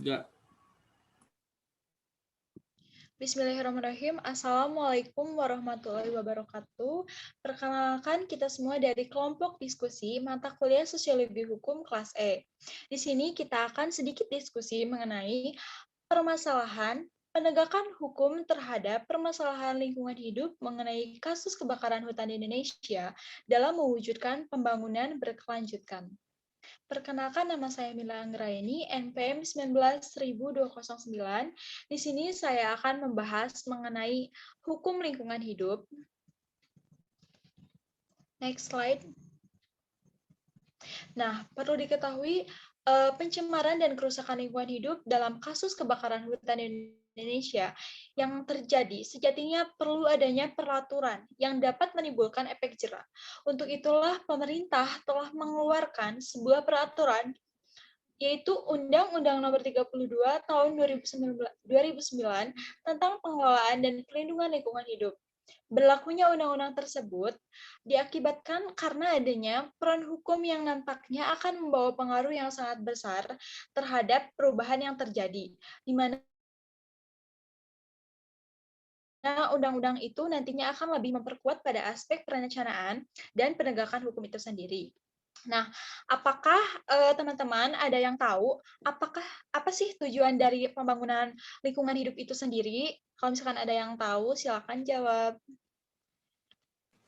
3. Bismillahirrahmanirrahim. Assalamualaikum warahmatullahi wabarakatuh. Perkenalkan kita semua dari kelompok diskusi mata kuliah Sosiologi Hukum kelas E. Di sini kita akan sedikit diskusi mengenai permasalahan penegakan hukum terhadap permasalahan lingkungan hidup mengenai kasus kebakaran hutan di Indonesia dalam mewujudkan pembangunan berkelanjutan. Perkenalkan, nama saya Mila Anggraini, NPM 19.209. Di sini saya akan membahas mengenai hukum lingkungan hidup. Next slide. Nah, perlu diketahui pencemaran dan kerusakan lingkungan hidup dalam kasus kebakaran hutan di Indonesia yang terjadi sejatinya perlu adanya peraturan yang dapat menimbulkan efek jera. Untuk itulah pemerintah telah mengeluarkan sebuah peraturan yaitu Undang-Undang Nomor 32 Tahun 2009 tentang pengelolaan dan perlindungan lingkungan hidup. Berlakunya undang-undang tersebut diakibatkan karena adanya peran hukum yang nampaknya akan membawa pengaruh yang sangat besar terhadap perubahan yang terjadi, di mana undang-undang itu nantinya akan lebih memperkuat pada aspek perencanaan dan penegakan hukum itu sendiri. Nah, apakah teman-teman ada yang tahu apa sih tujuan dari pembangunan lingkungan hidup itu sendiri? Kalau misalkan ada yang tahu, silakan jawab.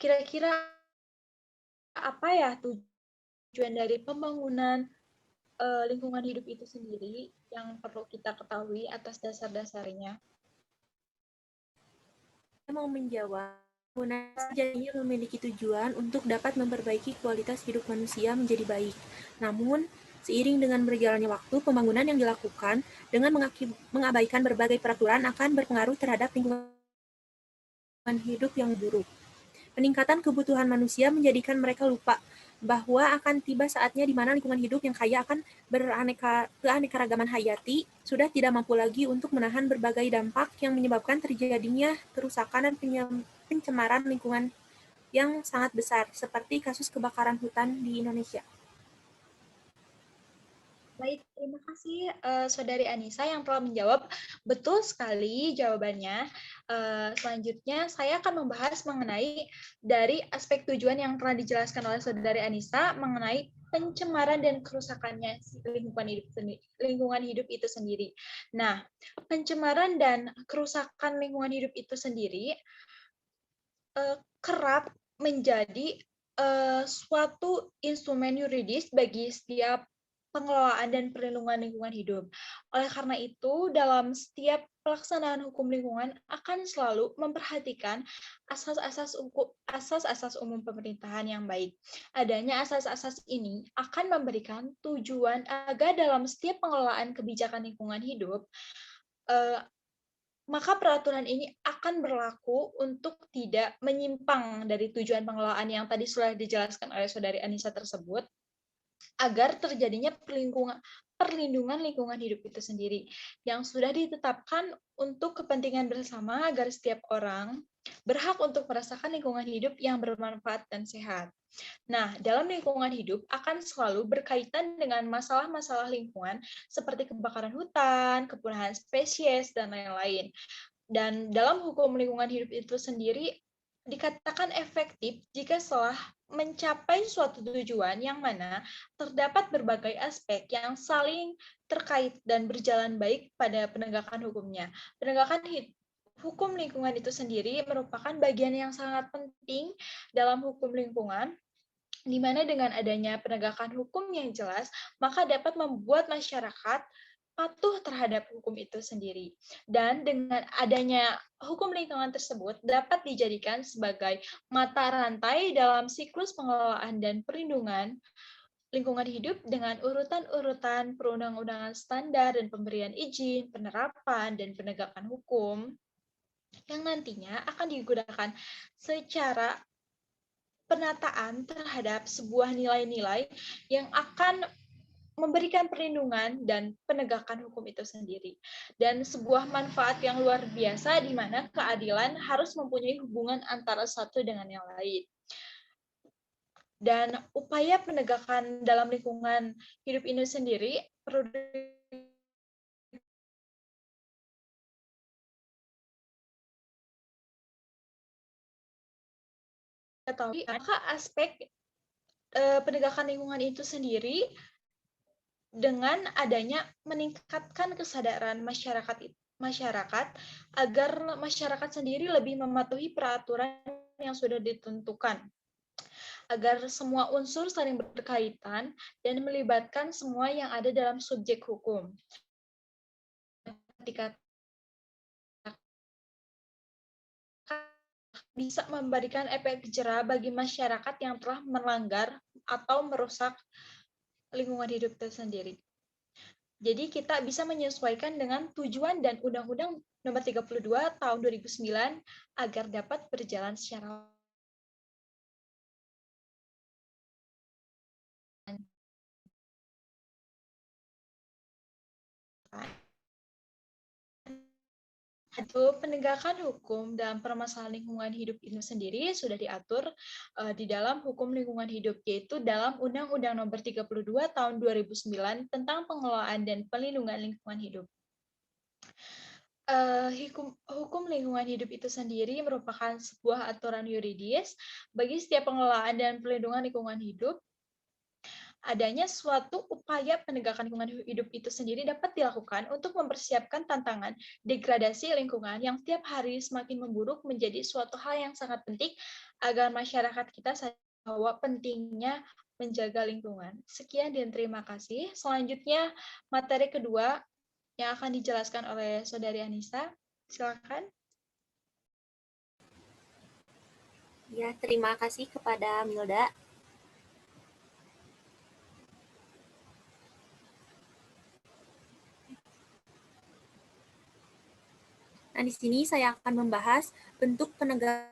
Kira-kira apa ya tujuan dari pembangunan lingkungan hidup itu sendiri yang perlu kita ketahui atas dasar-dasarnya? Saya mau menjawab, penggunaan sejatinya memiliki tujuan untuk dapat memperbaiki kualitas hidup manusia menjadi baik. Namun, seiring dengan berjalannya waktu, pembangunan yang dilakukan dengan mengabaikan berbagai peraturan akan berpengaruh terhadap lingkungan hidup yang buruk. Peningkatan kebutuhan manusia menjadikan mereka lupa bahwa akan tiba saatnya di mana lingkungan hidup yang kaya akan keanekaragaman hayati sudah tidak mampu lagi untuk menahan berbagai dampak yang menyebabkan terjadinya kerusakan dan pencemaran lingkungan yang sangat besar, seperti kasus kebakaran hutan di Indonesia. Baik, terima kasih Saudari Anissa yang telah menjawab. Betul sekali jawabannya. Selanjutnya, saya akan membahas mengenai dari aspek tujuan yang telah dijelaskan oleh Saudari Anissa mengenai pencemaran dan kerusakannya lingkungan hidup itu sendiri. Nah, pencemaran dan kerusakan lingkungan hidup itu sendiri kerap menjadi suatu instrumen yuridis bagi setiap pengelolaan dan perlindungan lingkungan hidup. Oleh karena itu, dalam setiap pelaksanaan hukum lingkungan akan selalu memperhatikan asas-asas umum pemerintahan yang baik. Adanya asas-asas ini akan memberikan tujuan agar dalam setiap pengelolaan kebijakan lingkungan hidup, maka peraturan ini akan berlaku untuk tidak menyimpang dari tujuan pengelolaan yang tadi sudah dijelaskan oleh Saudari Anissa tersebut, agar terjadinya perlindungan lingkungan hidup itu sendiri yang sudah ditetapkan untuk kepentingan bersama agar setiap orang berhak untuk merasakan lingkungan hidup yang bermanfaat dan sehat. Nah, dalam lingkungan hidup akan selalu berkaitan dengan masalah-masalah lingkungan seperti kebakaran hutan, kepunahan spesies, dan lain-lain. Dan dalam hukum lingkungan hidup itu sendiri dikatakan efektif jika setelah mencapai suatu tujuan yang mana terdapat berbagai aspek yang saling terkait dan berjalan baik pada penegakan hukumnya. Penegakan hukum lingkungan itu sendiri merupakan bagian yang sangat penting dalam hukum lingkungan, di mana dengan adanya penegakan hukum yang jelas, maka dapat membuat masyarakat patuh terhadap hukum itu sendiri. Dan dengan adanya hukum lingkungan tersebut dapat dijadikan sebagai mata rantai dalam siklus pengelolaan dan perlindungan lingkungan hidup dengan urutan-urutan perundang-undangan standar dan pemberian izin, penerapan, dan penegakan hukum yang nantinya akan digunakan secara penataan terhadap sebuah nilai-nilai yang akan memberikan perlindungan dan penegakan hukum itu sendiri. Dan sebuah manfaat yang luar biasa di mana keadilan harus mempunyai hubungan antara satu dengan yang lain. Dan upaya penegakan dalam lingkungan hidup ini sendiri perlu ketahui, maka aspek penegakan lingkungan itu sendiri dengan adanya meningkatkan kesadaran masyarakat agar masyarakat sendiri lebih mematuhi peraturan yang sudah ditentukan, agar semua unsur saling berkaitan dan melibatkan semua yang ada dalam subjek hukum. Ketika bisa memberikan efek jera bagi masyarakat yang telah melanggar atau merusak lingkungan hidup itu sendiri. Jadi kita bisa menyesuaikan dengan tujuan dan Undang-Undang Nomor 32 Tahun 2009 agar dapat berjalan secara penegakan hukum dalam permasalahan lingkungan hidup itu sendiri sudah diatur di dalam hukum lingkungan hidup, yaitu dalam Undang-Undang Nomor 32 Tahun 2009 tentang pengelolaan dan pelindungan lingkungan hidup. Hukum lingkungan hidup itu sendiri merupakan sebuah aturan yuridis bagi setiap pengelolaan dan pelindungan lingkungan hidup. Adanya suatu upaya penegakan lingkungan hidup itu sendiri dapat dilakukan untuk mempersiapkan tantangan degradasi lingkungan yang tiap hari semakin memburuk menjadi suatu hal yang sangat penting agar masyarakat kita sadar bahwa pentingnya menjaga lingkungan. Sekian dan terima kasih. Selanjutnya materi kedua yang akan dijelaskan oleh Saudari Anissa. Silakan. Ya, terima kasih kepada Milda. Nah, di sini saya akan membahas bentuk penegakan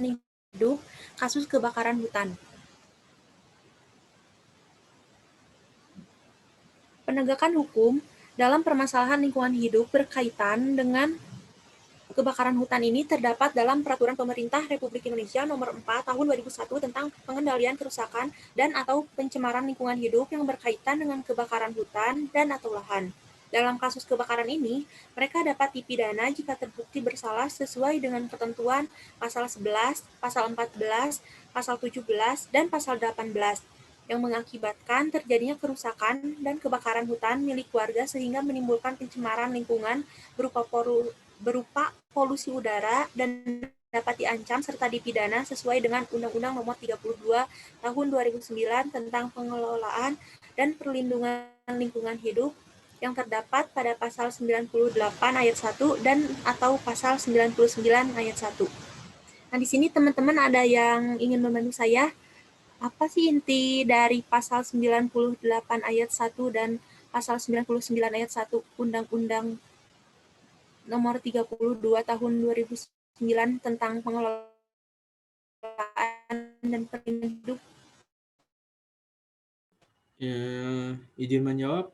hidup kasus kebakaran hutan. Penegakan hukum dalam permasalahan lingkungan hidup berkaitan dengan kebakaran hutan ini terdapat dalam Peraturan Pemerintah Republik Indonesia Nomor 4 Tahun 2001 tentang pengendalian kerusakan dan atau pencemaran lingkungan hidup yang berkaitan dengan kebakaran hutan dan atau lahan. Dalam kasus kebakaran ini, mereka dapat dipidana jika terbukti bersalah sesuai dengan ketentuan Pasal 11, Pasal 14, Pasal 17, dan Pasal 18 yang mengakibatkan terjadinya kerusakan dan kebakaran hutan milik warga sehingga menimbulkan pencemaran lingkungan berupa polusi udara dan dapat diancam serta dipidana sesuai dengan Undang-Undang Nomor 32 Tahun 2009 tentang pengelolaan dan perlindungan lingkungan hidup yang terdapat pada pasal 98 ayat 1 dan atau pasal 99 ayat 1. Nah, di sini teman-teman ada yang ingin membantu saya. Apa sih inti dari pasal 98 ayat 1 dan pasal 99 ayat 1 Undang-Undang Nomor 32 Tahun 2009 tentang pengelolaan dan perlindungan hidup? Ya, izin menjawab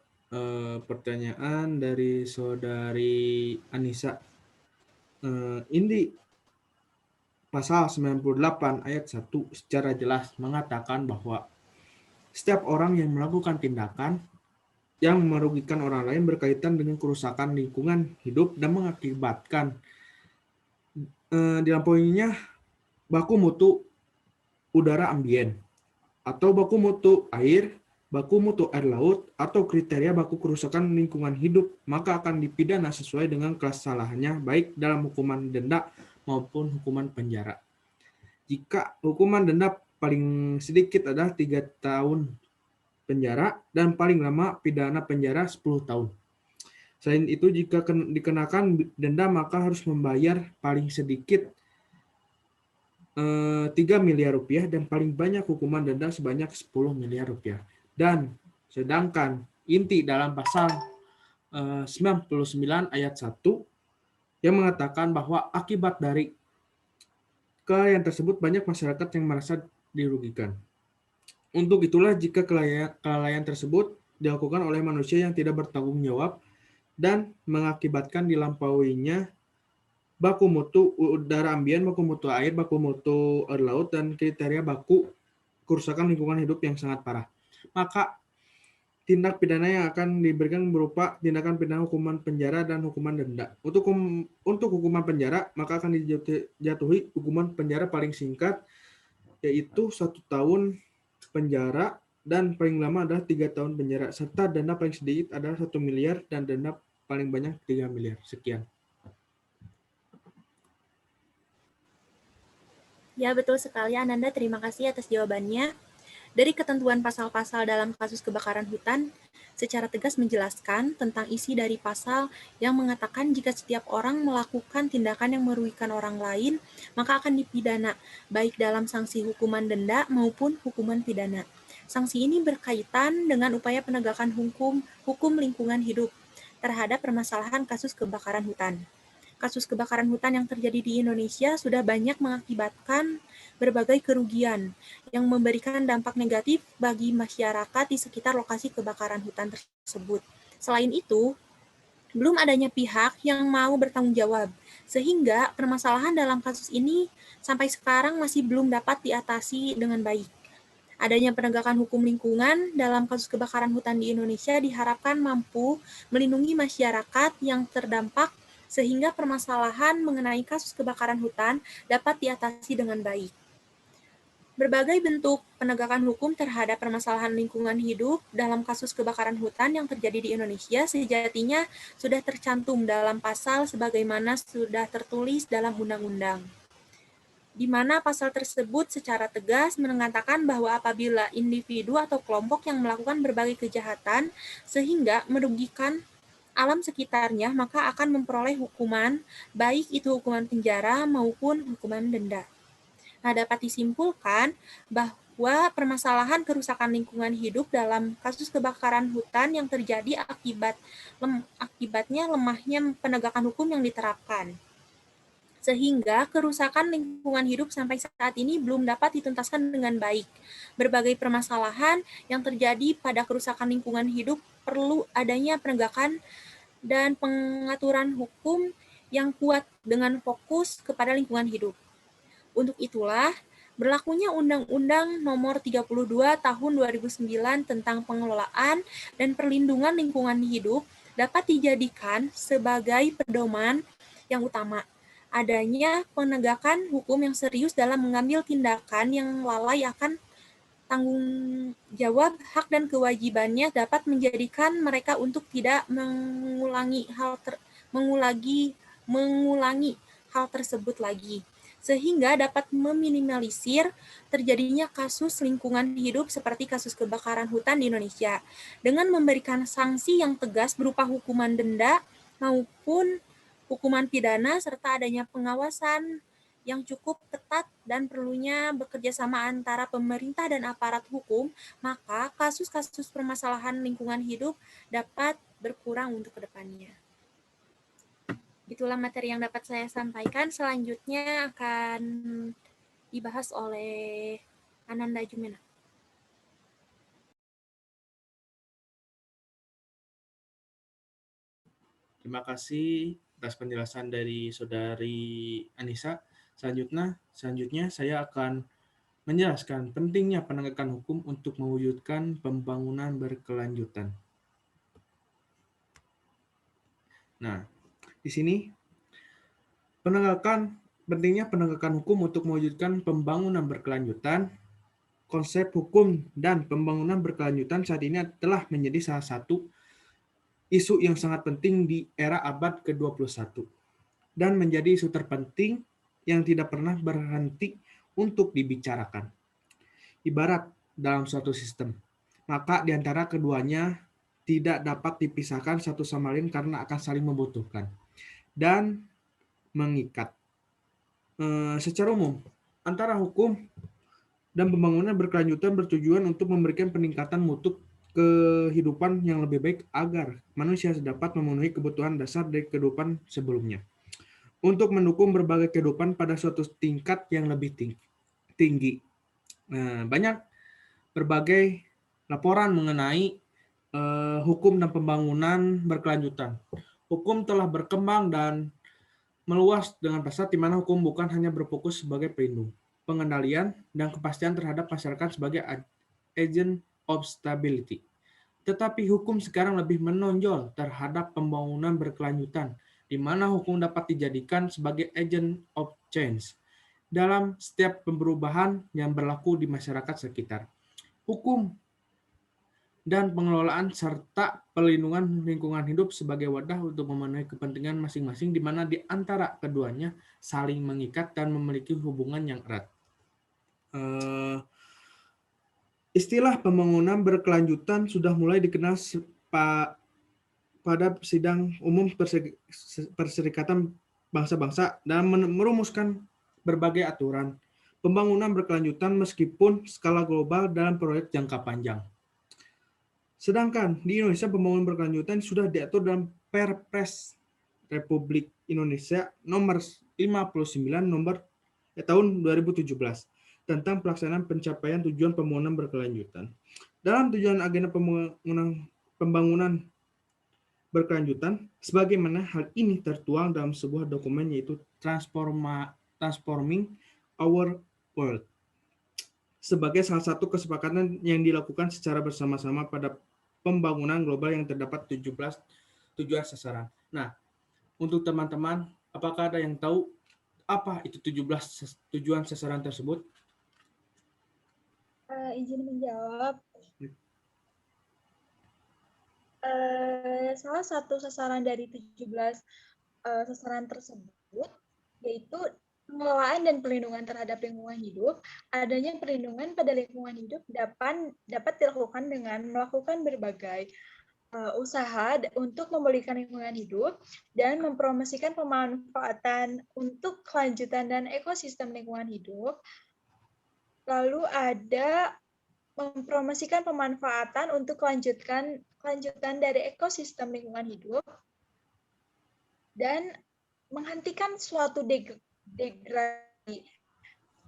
pertanyaan dari Saudari Anissa. Inti pasal 98 ayat 1 secara jelas mengatakan bahwa setiap orang yang melakukan tindakan yang merugikan orang lain berkaitan dengan kerusakan lingkungan hidup dan mengakibatkan dilampauinya baku mutu udara ambien atau baku mutu air, baku mutu air laut, atau kriteria baku kerusakan lingkungan hidup, maka akan dipidana sesuai dengan kesalahannya, baik dalam hukuman denda maupun hukuman penjara. Jika hukuman denda paling sedikit adalah 3 tahun penjara dan paling lama pidana penjara 10 tahun. Selain itu, jika dikenakan denda maka harus membayar paling sedikit 3 miliar rupiah dan paling banyak hukuman denda sebanyak 10 miliar rupiah. Dan sedangkan inti dalam pasal 99 ayat 1 yang mengatakan bahwa akibat dari kelalaian tersebut banyak masyarakat yang merasa dirugikan. Untuk itulah jika kelalaian tersebut dilakukan oleh manusia yang tidak bertanggung jawab dan mengakibatkan dilampauinya baku mutu udara ambien, baku mutu air, baku mutu air laut, dan kriteria baku kerusakan lingkungan hidup yang sangat parah. Maka tindak pidana yang akan diberikan berupa tindakan pidana hukuman penjara dan hukuman denda. Untuk hukuman penjara, maka akan dijatuhi hukuman penjara paling singkat, yaitu 1 tahun penjara, dan paling lama adalah 3 tahun penjara, serta denda paling sedikit adalah 1 miliar dan denda paling banyak 3 miliar. Sekian. Ya, betul sekali Ananda. Terima kasih atas jawabannya. Dari ketentuan pasal-pasal dalam kasus kebakaran hutan, secara tegas menjelaskan tentang isi dari pasal yang mengatakan jika setiap orang melakukan tindakan yang merugikan orang lain, maka akan dipidana, baik dalam sanksi hukuman denda maupun hukuman pidana. Sanksi ini berkaitan dengan upaya penegakan hukum lingkungan hidup terhadap permasalahan kasus kebakaran hutan. Kasus kebakaran hutan yang terjadi di Indonesia sudah banyak mengakibatkan berbagai kerugian yang memberikan dampak negatif bagi masyarakat di sekitar lokasi kebakaran hutan tersebut. Selain itu, belum adanya pihak yang mau bertanggung jawab, sehingga permasalahan dalam kasus ini sampai sekarang masih belum dapat diatasi dengan baik. Adanya penegakan hukum lingkungan dalam kasus kebakaran hutan di Indonesia diharapkan mampu melindungi masyarakat yang terdampak sehingga permasalahan mengenai kasus kebakaran hutan dapat diatasi dengan baik. Berbagai bentuk penegakan hukum terhadap permasalahan lingkungan hidup dalam kasus kebakaran hutan yang terjadi di Indonesia sejatinya sudah tercantum dalam pasal sebagaimana sudah tertulis dalam undang-undang, di mana pasal tersebut secara tegas mengatakan bahwa apabila individu atau kelompok yang melakukan berbagai kejahatan sehingga merugikan alam sekitarnya, maka akan memperoleh hukuman, baik itu hukuman penjara maupun hukuman denda. Nah, dapat disimpulkan bahwa permasalahan kerusakan lingkungan hidup dalam kasus kebakaran hutan yang terjadi akibatnya lemahnya penegakan hukum yang diterapkan. Sehingga kerusakan lingkungan hidup sampai saat ini belum dapat dituntaskan dengan baik. Berbagai permasalahan yang terjadi pada kerusakan lingkungan hidup perlu adanya penegakan dan pengaturan hukum yang kuat dengan fokus kepada lingkungan hidup. Untuk itulah, berlakunya Undang-Undang Nomor 32 Tahun 2009 tentang pengelolaan dan perlindungan lingkungan hidup dapat dijadikan sebagai pedoman yang utama. Adanya penegakan hukum yang serius dalam mengambil tindakan yang lalai akan tanggung jawab, hak dan kewajibannya dapat menjadikan mereka untuk tidak mengulangi hal tersebut lagi, sehingga dapat meminimalisir terjadinya kasus lingkungan hidup seperti kasus kebakaran hutan di Indonesia dengan memberikan sanksi yang tegas berupa hukuman denda maupun hukuman pidana serta adanya pengawasan yang cukup ketat dan perlunya bekerja sama antara pemerintah dan aparat hukum, maka kasus-kasus permasalahan lingkungan hidup dapat berkurang untuk kedepannya. Itulah materi yang dapat saya sampaikan. Selanjutnya akan dibahas oleh Ananda Jumena. Terima kasih atas penjelasan dari Saudari Anissa. Selanjutnya saya akan menjelaskan pentingnya penegakan hukum untuk mewujudkan pembangunan berkelanjutan. Nah, di sini pentingnya penegakan hukum untuk mewujudkan pembangunan berkelanjutan. Konsep hukum dan pembangunan berkelanjutan saat ini telah menjadi salah satu isu yang sangat penting di era abad ke-21 dan menjadi isu terpenting yang tidak pernah berhenti untuk dibicarakan. Ibarat dalam suatu sistem, maka di antara keduanya tidak dapat dipisahkan satu sama lain karena akan saling membutuhkan dan mengikat. Secara umum, antara hukum dan pembangunan berkelanjutan bertujuan untuk memberikan peningkatan mutu kehidupan yang lebih baik agar manusia dapat memenuhi kebutuhan dasar dari kehidupan sebelumnya. Untuk mendukung berbagai kehidupan pada suatu tingkat yang lebih tinggi. Banyak berbagai laporan mengenai hukum dan pembangunan berkelanjutan. Hukum telah berkembang dan meluas dengan pesat di mana hukum bukan hanya berfokus sebagai pelindung, pengendalian, dan kepastian terhadap masyarakat sebagai agent of stability. Tetapi hukum sekarang lebih menonjol terhadap pembangunan berkelanjutan, di mana hukum dapat dijadikan sebagai agent of change dalam setiap perubahan yang berlaku di masyarakat sekitar. Hukum dan pengelolaan serta perlindungan lingkungan hidup sebagai wadah untuk memenuhi kepentingan masing-masing, di mana di antara keduanya saling mengikat dan memiliki hubungan yang erat. Istilah pembangunan berkelanjutan sudah mulai dikenal pada sidang umum Perserikatan Bangsa-Bangsa dan merumuskan berbagai aturan pembangunan berkelanjutan meskipun skala global dalam proyek jangka panjang. Sedangkan di Indonesia pembangunan berkelanjutan sudah diatur dalam Perpres Republik Indonesia nomor 59 tahun 2017 tentang pelaksanaan pencapaian tujuan pembangunan berkelanjutan. Dalam tujuan agenda pembangunan berkelanjutan, sebagaimana hal ini tertuang dalam sebuah dokumen yaitu Transforming Our World, sebagai salah satu kesepakatan yang dilakukan secara bersama-sama pada pembangunan global yang terdapat 17 tujuan sasaran. Nah, untuk teman-teman, apakah ada yang tahu apa itu 17 tujuan sasaran tersebut? Izin menjawab. Salah satu sasaran dari 17 sasaran tersebut yaitu pengelolaan dan perlindungan terhadap lingkungan hidup. Adanya perlindungan pada lingkungan hidup dapat dilakukan dengan melakukan berbagai usaha untuk memulihkan lingkungan hidup dan mempromosikan pemanfaatan untuk kelanjutan dan ekosistem lingkungan hidup. Lalu ada mempromosikan pemanfaatan untuk kelanjutan dari ekosistem lingkungan hidup dan menghentikan suatu degrasi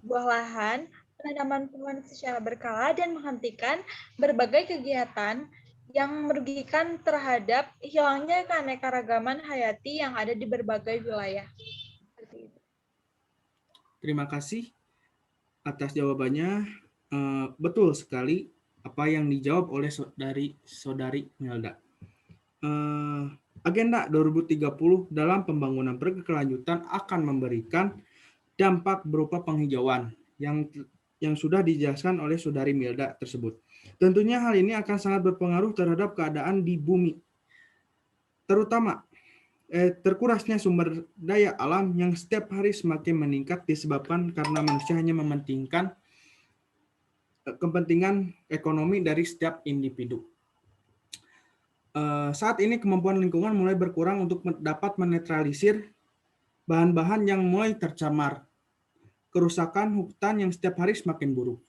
buah lahan, penanaman pohon secara berkala, dan menghentikan berbagai kegiatan yang merugikan terhadap hilangnya keanekaragaman hayati yang ada di berbagai wilayah. Terima kasih atas jawabannya. Betul sekali apa yang dijawab oleh saudari Melda. Agenda 2030 dalam pembangunan berkelanjutan akan memberikan dampak berupa penghijauan yang sudah dijelaskan oleh saudari Melda tersebut. Tentunya hal ini akan sangat berpengaruh terhadap keadaan di bumi, terutama terkurasnya sumber daya alam yang setiap hari semakin meningkat disebabkan karena manusia hanya mementingkan kepentingan ekonomi dari setiap individu. Saat ini kemampuan lingkungan mulai berkurang untuk dapat menetralisir bahan-bahan yang mulai tercemar, kerusakan hutan yang setiap hari semakin buruk,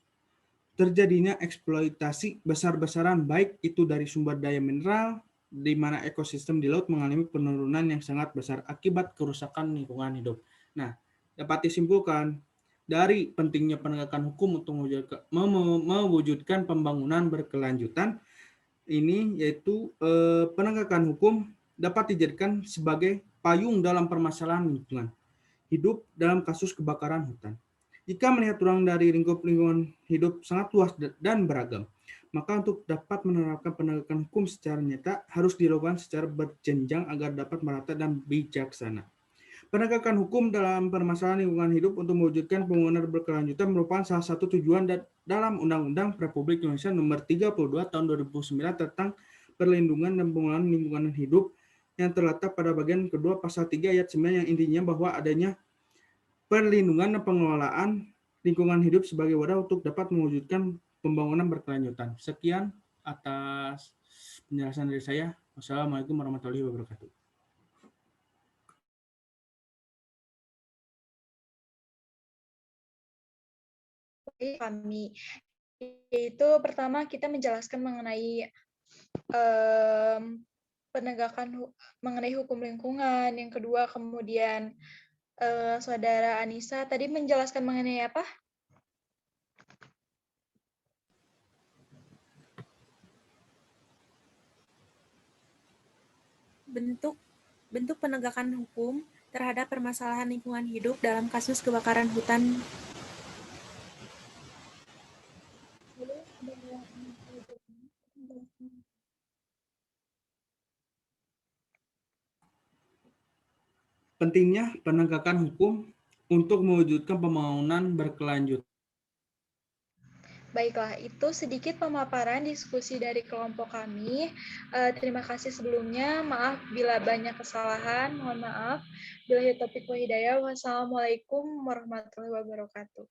terjadinya eksploitasi besar-besaran baik itu dari sumber daya mineral, di mana ekosistem di laut mengalami penurunan yang sangat besar akibat kerusakan lingkungan hidup. Nah, dapat disimpulkan dari pentingnya penegakan hukum untuk mewujudkan pembangunan berkelanjutan ini, yaitu penegakan hukum dapat dijadikan sebagai payung dalam permasalahan lingkungan hidup dalam kasus kebakaran hutan. Jika melihat ruang dari lingkup lingkungan hidup sangat luas dan beragam, maka untuk dapat menerapkan penegakan hukum secara nyata harus dilakukan secara berjenjang agar dapat merata dan bijaksana. Penegakan hukum dalam permasalahan lingkungan hidup untuk mewujudkan pembangunan berkelanjutan merupakan salah satu tujuan dalam Undang-Undang Republik Indonesia Nomor 32 Tahun 2009 tentang Perlindungan dan Pengelolaan Lingkungan Hidup yang terletak pada bagian kedua pasal 3 ayat 9 yang intinya bahwa adanya perlindungan dan pengelolaan lingkungan hidup sebagai wadah untuk dapat mewujudkan pembangunan berkelanjutan. Sekian atas penjelasan dari saya. Wassalamualaikum warahmatullahi wabarakatuh. Kami itu pertama kita menjelaskan mengenai penegakan mengenai hukum lingkungan, yang kedua kemudian saudara Anissa tadi menjelaskan mengenai apa? Bentuk penegakan hukum terhadap permasalahan lingkungan hidup dalam kasus kebakaran hutan. pentingnya penegakan hukum untuk mewujudkan pembangunan berkelanjutan. Baiklah, itu sedikit pemaparan diskusi dari kelompok kami. Terima kasih sebelumnya. Maaf bila banyak kesalahan. Mohon maaf. Billahi taufiq wa hidayah. Wassalamualaikum warahmatullahi wabarakatuh.